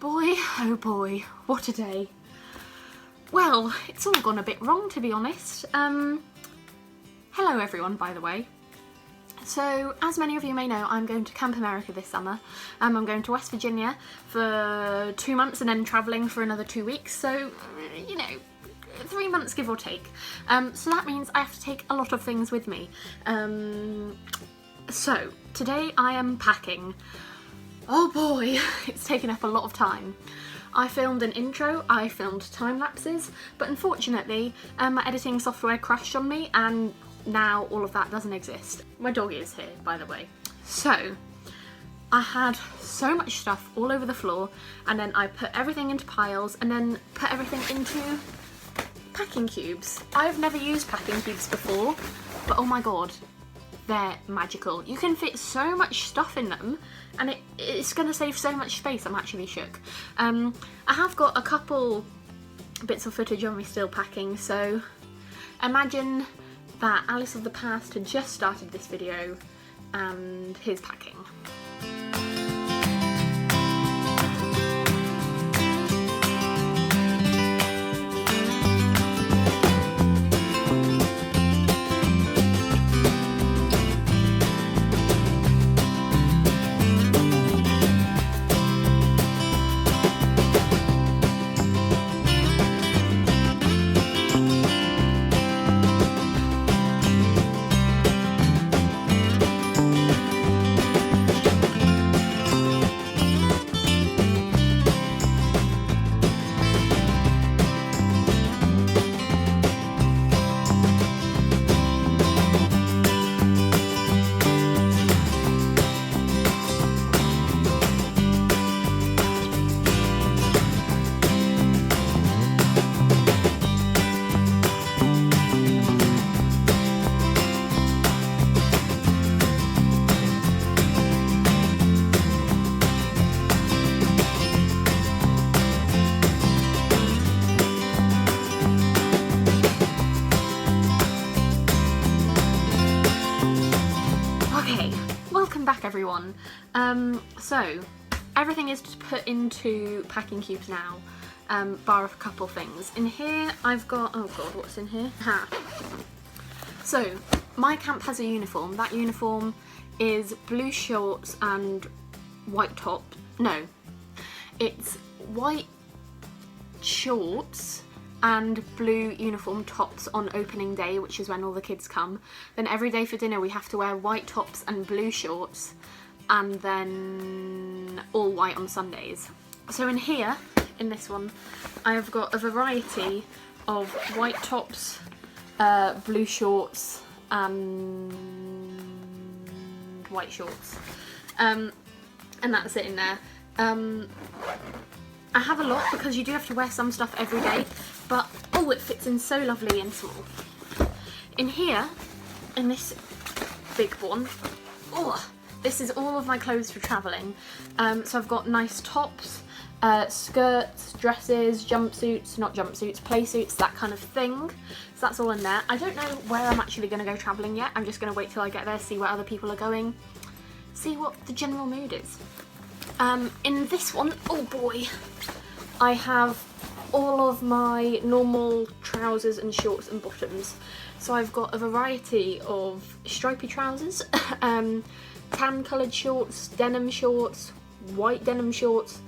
oh boy, what a day. Well, it's all gone a bit wrong, to be honest. Hello everyone, by the way. So, as many of you may know, I'm going to Camp America this summer. I'm going to West Virginia for 2 months and then travelling for another 2 weeks, so, you know, 3 months give or take. So that means I have to take a lot of things with me. So, today I am packing. Oh boy, it's taken up a lot of time. I filmed an intro, I filmed time lapses, but unfortunately my editing software crashed on me and now all of that doesn't exist. My dog is here, by the way. So, I had so much stuff all over the floor, and then I put everything into piles and then put everything into packing cubes. I've never used packing cubes before, but oh my god, they're magical. You can fit so much stuff in them and it's going to save so much space. I'm actually shook. I have got a couple bits of footage of me still packing, so imagine that Alice of the past had just started this video and here's packing. Back everyone. So everything is to put into packing cubes now, bar a couple things. In here I've got, oh god, what's in here? So my camp has a uniform. That uniform is blue shorts and white top. No, it's white shorts and blue uniform tops on opening day, which is when all the kids come. Then every day for dinner we have to wear white tops and blue shorts, and then all white on Sundays. So in here, in this one, I have got a variety of white tops, blue shorts and white shorts. And that's it in there. I have a lot because you do have to wear some stuff every day, but oh, it fits in so lovely and small. In here, in this big one, oh, this is all of my clothes for travelling. So I've got nice tops, skirts, dresses, jumpsuits, not jumpsuits, play suits, that kind of thing. So that's all in there. I don't know where I'm actually going to go travelling yet. I'm just going to wait till I get there, see where other people are going, see what the general mood is. In this one, oh boy, I have all of my normal trousers and shorts and bottoms. So I've got a variety of stripy trousers, tan coloured shorts, denim shorts, white denim shorts,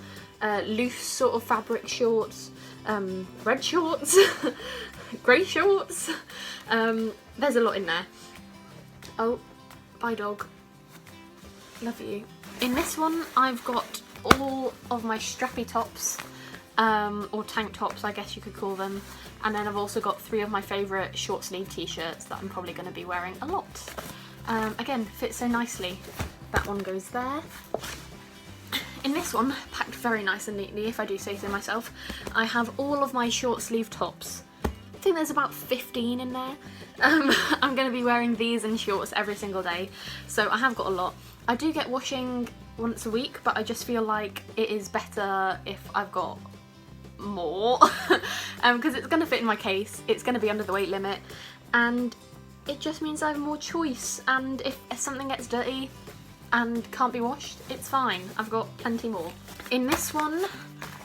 loose sort of fabric shorts, red shorts, grey shorts. There's a lot in there. Oh, bye dog. Love you. In this one, I've got all of my strappy tops, or tank tops, I guess you could call them. And then I've also got 3 of my favourite short sleeve t-shirts that I'm probably going to be wearing a lot. Again, fits so nicely. That one goes there. In this one, packed very nice and neatly, if I do say so myself, I have all of my short sleeve tops. I think there's about 15 in there. I'm going to be wearing these and shorts every single day, so I have got a lot. I do get washing once a week, but I just feel like it is better if I've got more, because it's going to fit in my case, it's going to be under the weight limit, and it just means I have more choice, and if something gets dirty, and can't be washed, it's fine. I've got plenty more. In this one,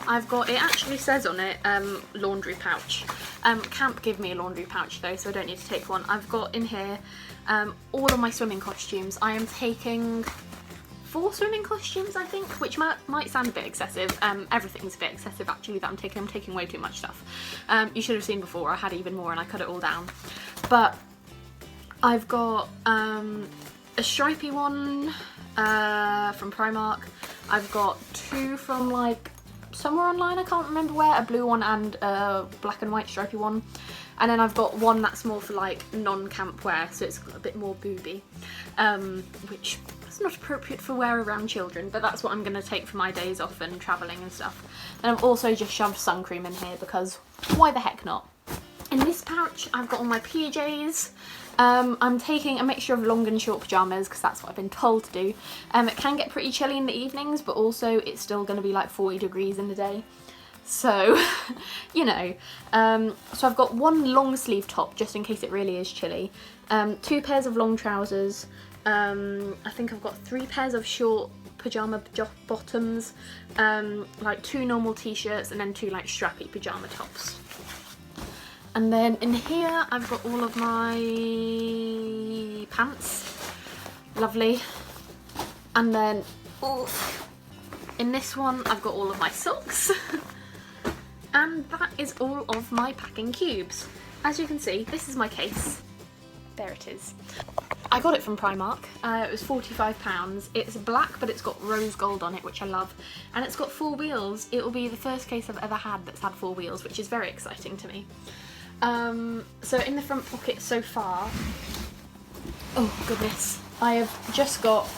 I've got, it actually says on it, laundry pouch. Camp give me a laundry pouch though, so I don't need to take one. I've got in here all of my swimming costumes. I am taking 4 swimming costumes, I think, which might sound a bit excessive. Everything's a bit excessive actually that I'm taking way too much stuff. You should have seen before, I had even more and I cut it all down. But I've got a stripy one from Primark. I've got 2 from like somewhere online, I can't remember where, a blue one and a black and white stripy one. And then I've got one that's more for like non-camp wear, so it's a bit more booby, which is not appropriate for wear around children, but that's what I'm going to take for my days off and travelling and stuff. And I've also just shoved sun cream in here because why the heck not? In this pouch I've got all my PJs. I'm taking a mixture of long and short pyjamas because that's what I've been told to do. It can get pretty chilly in the evenings, but also it's still going to be like 40 degrees in the day. So, you know, so I've got 1 long sleeve top just in case it really is chilly, 2 pairs of long trousers, I think I've got 3 pairs of short pyjama bottoms, like 2 normal t-shirts and then 2 like strappy pyjama tops. And then in here I've got all of my pants, lovely, and then in this one I've got all of my socks. And that is all of my packing cubes. As you can see, this is my case. There it is. I got it from Primark. It was £45. It's black, but it's got rose gold on it, which I love. And it's got 4 wheels. It will be the first case I've ever had that's had 4 wheels, which is very exciting to me. So in the front pocket so far, oh goodness, I have just got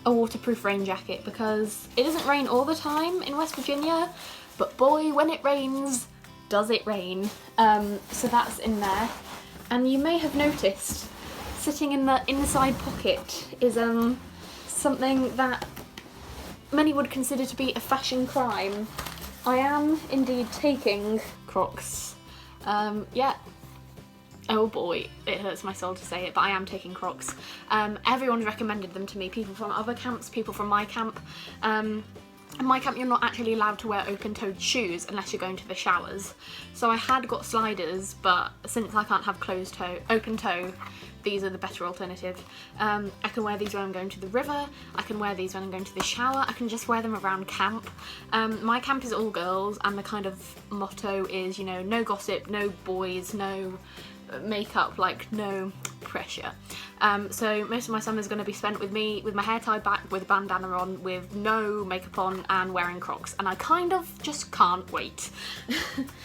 a waterproof rain jacket because it doesn't rain all the time in West Virginia. But boy, when it rains, does it rain. So that's in there. And you may have noticed, sitting in the inside pocket is something that many would consider to be a fashion crime. I am indeed taking Crocs. Yeah. Oh boy, it hurts my soul to say it, but I am taking Crocs. Everyone's recommended them to me, people from other camps, people from my camp. In my camp, you're not actually allowed to wear open-toed shoes unless you're going to the showers. So I had got sliders, but since I can't have open toe, these are the better alternative. I can wear these when I'm going to the river, I can wear these when I'm going to the shower, I can just wear them around camp. My camp is all girls, and the kind of motto is, you know, no gossip, no boys, no makeup, like no pressure. So most of my summer is going to be spent with me with my hair tied back, with a bandana on, with no makeup on and wearing Crocs, and I kind of just can't wait.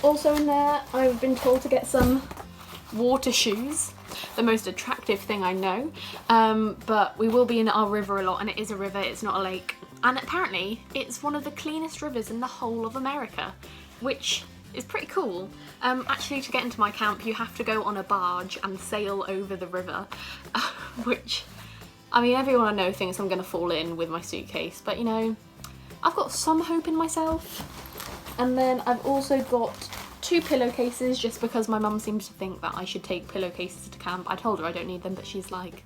Also in there I've been told to get some water shoes, the most attractive thing I know, but we will be in our river a lot, and it is a river, it's not a lake, and apparently it's one of the cleanest rivers in the whole of America, which is pretty cool. Actually, to get into my camp you have to go on a barge and sail over the river, which, I mean, everyone I know thinks I'm going to fall in with my suitcase, but you know, I've got some hope in myself. And then I've also got 2 pillowcases, just because my mum seems to think that I should take pillowcases to camp. I told her I don't need them, but she's like,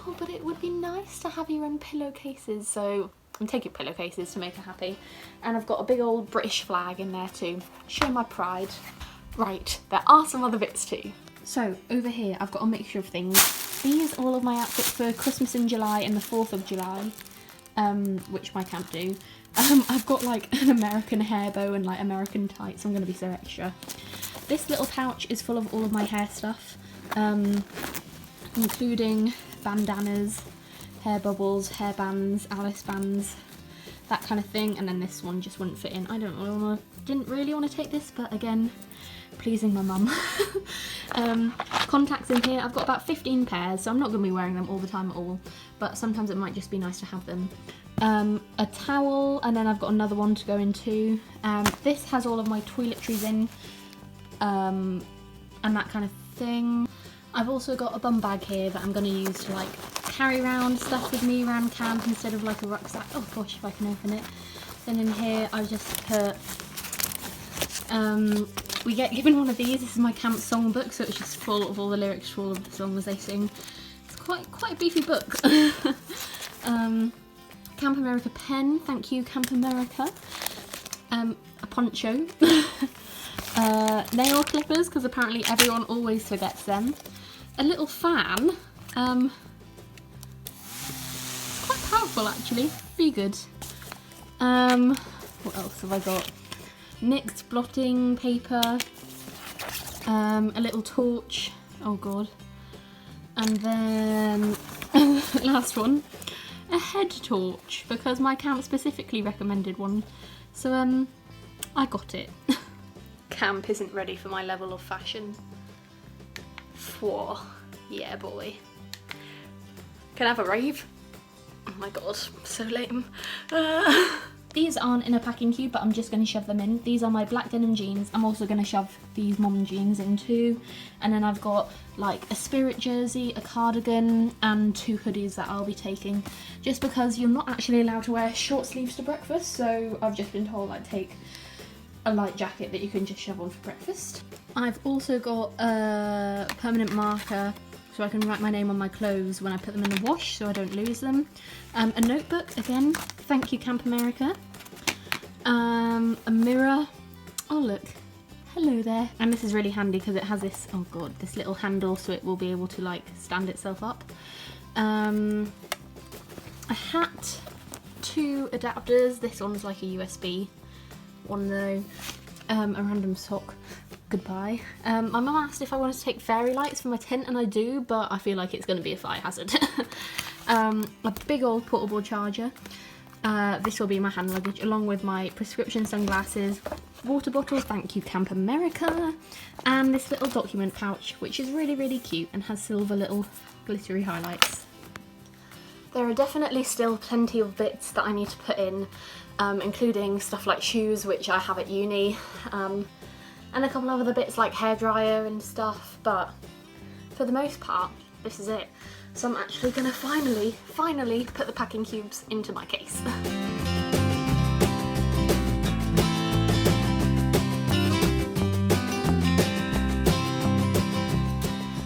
oh, but it would be nice to have your own pillowcases, so I'm taking pillowcases to make her happy. And I've got a big old British flag in there too. Show my pride. Right, there are some other bits too. So over here I've got a mixture of things. These are all of my outfits for Christmas in July and the 4th of July, which my camp do. I've got like an American hair bow and like American tights. I'm going to be so extra. This little pouch is full of all of my hair stuff, including bandanas, hair bubbles, hair bands, Alice bands, that kind of thing. And then this one just wouldn't fit in. Didn't really want to take this, but again, pleasing my mum. Contacts in here, I've got about 15 pairs, so I'm not going to be wearing them all the time at all, but sometimes it might just be nice to have them. A towel, and then I've got another one to go into. This has all of my toiletries in, and that kind of thing. I've also got a bum bag here that I'm going to use to like carry around stuff with me around camp instead of like a rucksack. Oh gosh, if I can open it. Then in here I've just put, we get given one of these. This is my camp songbook, so it's just full of all the lyrics for all of the songs they sing. It's quite a beefy book. Camp America pen, thank you Camp America. A poncho. Nail clippers, because apparently everyone always forgets them. A little fan. It's quite powerful actually, pretty good. What else have I got? NYX blotting paper. A little torch. Oh god. And then last one, a head torch, because my camp specifically recommended one. So I got it. Camp isn't ready for my level of fashion. Whoa, yeah boy. Can I have a rave? Oh my god, so lame. These aren't in a packing cube, but I'm just going to shove them in. These are my black denim jeans. I'm also going to shove these mom jeans in too. And then I've got like a spirit jersey, a cardigan, and 2 hoodies that I'll be taking. Just because you're not actually allowed to wear short sleeves to breakfast, so I've just been told like take a light jacket that you can just shove on for breakfast. I've also got a permanent marker so I can write my name on my clothes when I put them in the wash so I don't lose them. A notebook, again, thank you Camp America. A mirror, oh look, hello there. And this is really handy because it has this, oh god, this little handle so it will be able to like stand itself up. A hat, 2 adapters, this one's like a USB one though, a random sock. Goodbye. My mum asked if I wanted to take fairy lights for my tent, and I do, but I feel like it's going to be a fire hazard. A big old portable charger. This will be my hand luggage, along with my prescription sunglasses, water bottle, thank you Camp America, and this little document pouch, which is really, really cute and has silver little glittery highlights. There are definitely still plenty of bits that I need to put in, including stuff like shoes, which I have at uni, and a couple of other bits like hairdryer and stuff, but for the most part, this is it. So I'm actually gonna finally put the packing cubes into my case.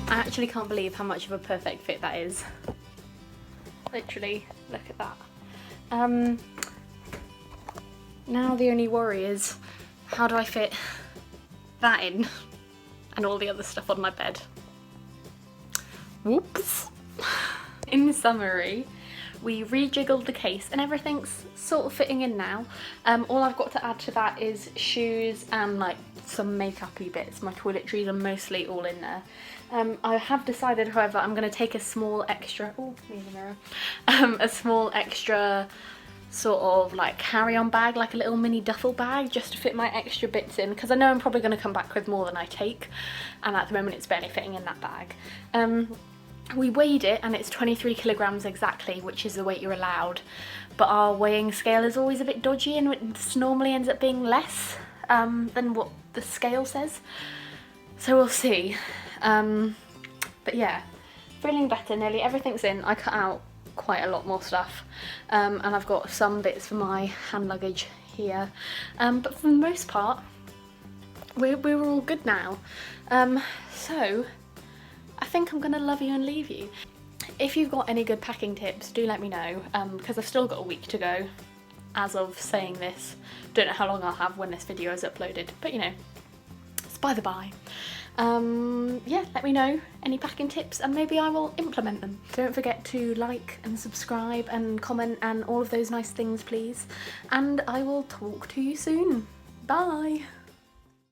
I actually can't believe how much of a perfect fit that is. Literally, look at that. Now the only worry is, how do I fit that in and all the other stuff on my bed? Whoops. In summary, we rejiggled the case and everything's sort of fitting in now. All I've got to add to that is shoes and like some makeup-y bits. My toiletries are mostly all in there. I have decided, however, I'm going to take a small extra, oh, near the mirror, a small extra sort of like carry-on bag, like a little mini duffel bag, just to fit my extra bits in, because I know I'm probably going to come back with more than I take, and at the moment it's barely fitting in that bag. We weighed it and it's 23 kilograms exactly, which is the weight you're allowed, but our weighing scale is always a bit dodgy and it normally ends up being less than what the scale says, so we'll see. But yeah, feeling better, nearly everything's in. I cut out quite a lot more stuff, and I've got some bits for my hand luggage here, but for the most part we're all good now. So I think I'm gonna love you and leave you. If you've got any good packing tips, do let me know, because I've still got a week to go as of saying this. Don't know how long I'll have when this video is uploaded, but you know, it's by the by. Yeah, let me know any packing tips and maybe I will implement them. Don't forget to like and subscribe and comment and all of those nice things, please. And I will talk to you soon. Bye!